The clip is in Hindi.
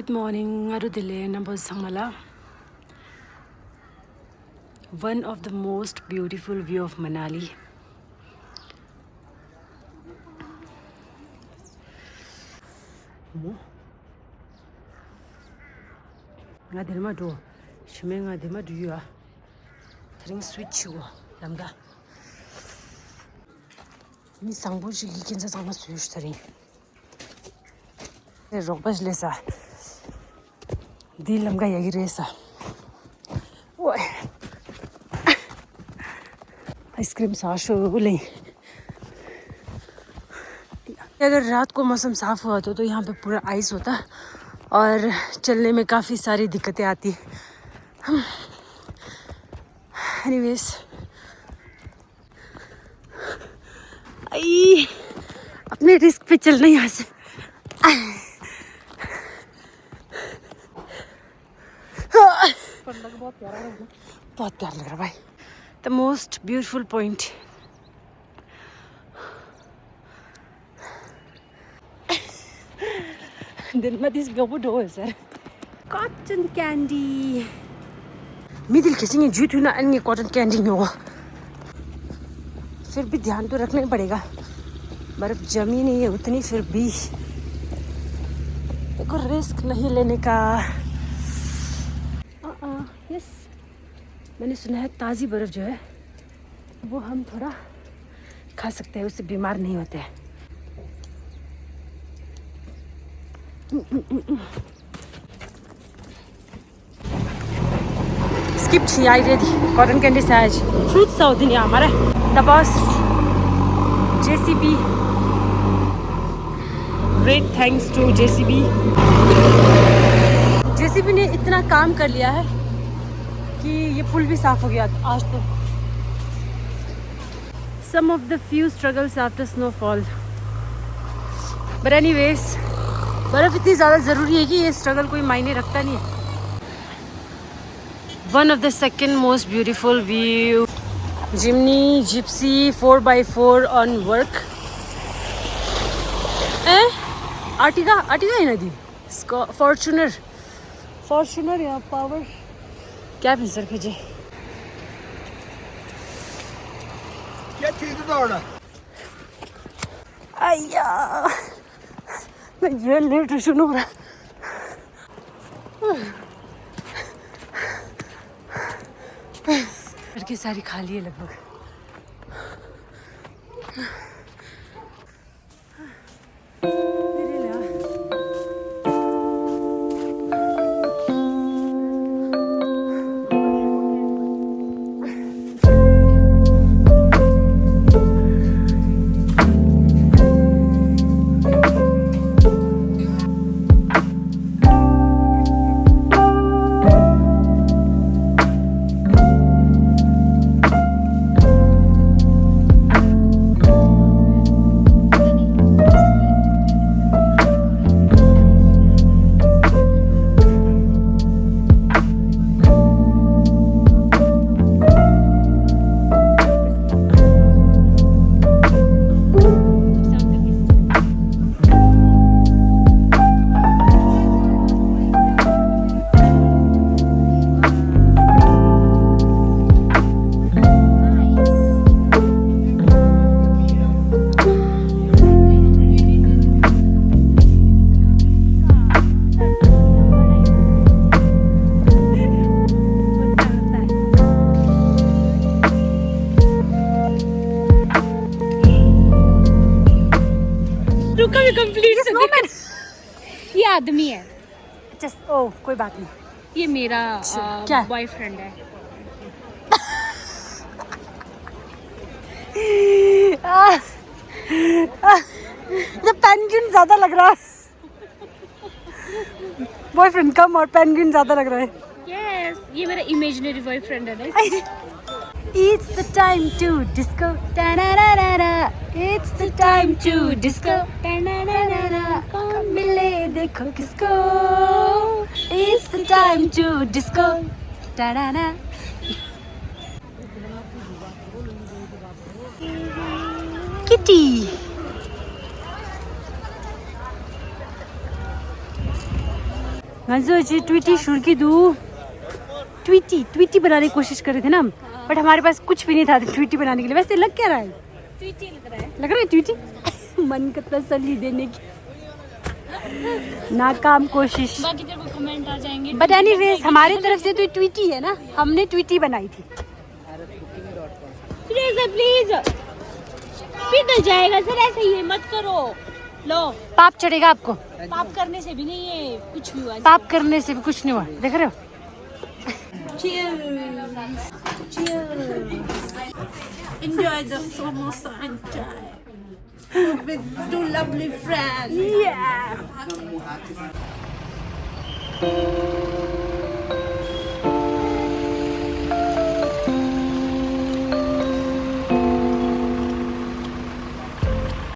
Good morning, Arudile Nambosangmala. One of the most beautiful view of Manali. Nga dirma do, shime nga dirma do ya. Tring switch yo, lamga. Mi sangbo jigi kinsa sangma suyush taring. Rogbaj lesa. Di lamga yagi resa. Oi. Ice cream साश हो ले। अगर रात को मौसम साफ हुआ तो यहाँ पे पूरा आइस होता और चलने में काफ़ी सारी दिक्कतें आती। एनीवेज आई अपने रिस्क पे चलना यहाँ से। बहुत प्यारा लग रहा भाई। The most beautiful point. Then what is going on, sir? Cotton candy. Middle किसी ने जूट ना अन्य cotton candy में हो। फिर भी ध्यान तो रखना ही पड़ेगा। बर्फ जमी नहीं है उतनी फिर भी कोई रिस्क नहीं लेने का। यस मैंने सुना है ताज़ी बर्फ़ जो है वो हम थोड़ा खा सकते हैं, उससे बीमार नहीं होते हैं। स्किप छी I ready cotton candy size fruit south India हमारे the boss JCB great thanks to JCB ने इतना काम कर लिया है कि ये पुल भी साफ हो गया आज तो। Some of the few struggles after snowfall. But anyways, बर्फ इतनी ज़्यादा ज़रूरी है कि ये स्ट्रगल कोई मायने रखता नहीं है। One of the second most beautiful view. Jimny Gypsy 4x4 on work. Artiga है ना दी? Fortuner या Power क्या भी सर खींचे क्या चीज़ दौड़ा आया मैं ये लेट शुरू हो रहा लड़की सारी खाली है लगभग। ये आदमी है जस्ट ओ कोई बात नहीं ये मेरा क्या बॉयफ्रेंड है। ये पेंगुइन ज्यादा लग रहा है। बॉयफ्रेंड कम और पेंगुइन ज्यादा लग रहा है। यस ये मेरा इमेजिनरी बॉयफ्रेंड है ना। It's the time to disco. Da-da-da-da-da. It's the time to disco. Da-da-da-da-da. कौन मिले देखो किसको. It's the time to disco. Da-da-da. Kitty. मैं सोची ट्वीटी शुरू की दूँ ट्वीटी बनाने की कोशिश कर रहे थे ना हम, बट हमारे पास कुछ भी नहीं था ट्वीटी बनाने के लिए। वैसे लग क्या रहा है? ट्वीटी लग रहा है ट्वीटी। मन का तसल्ली देने की नाकाम कोशिश। बाकी तेरे को कमेंट आ जाएंगे। बट एनीवेज हमारी तरफ से तो ट्वीटी है ना, हमने ट्वीटी बनाई थी। प्लीज पिघल जाएगा सर, ऐसे ही मत करो। लो पाप चढ़ेगा आपको। पाप करने से भी नहीं है कुछ भी हुआ। पाप करने से भी कुछ नहीं हुआ, देख रहे हो? Enjoy the summer sunshine with two lovely friends. Yeah.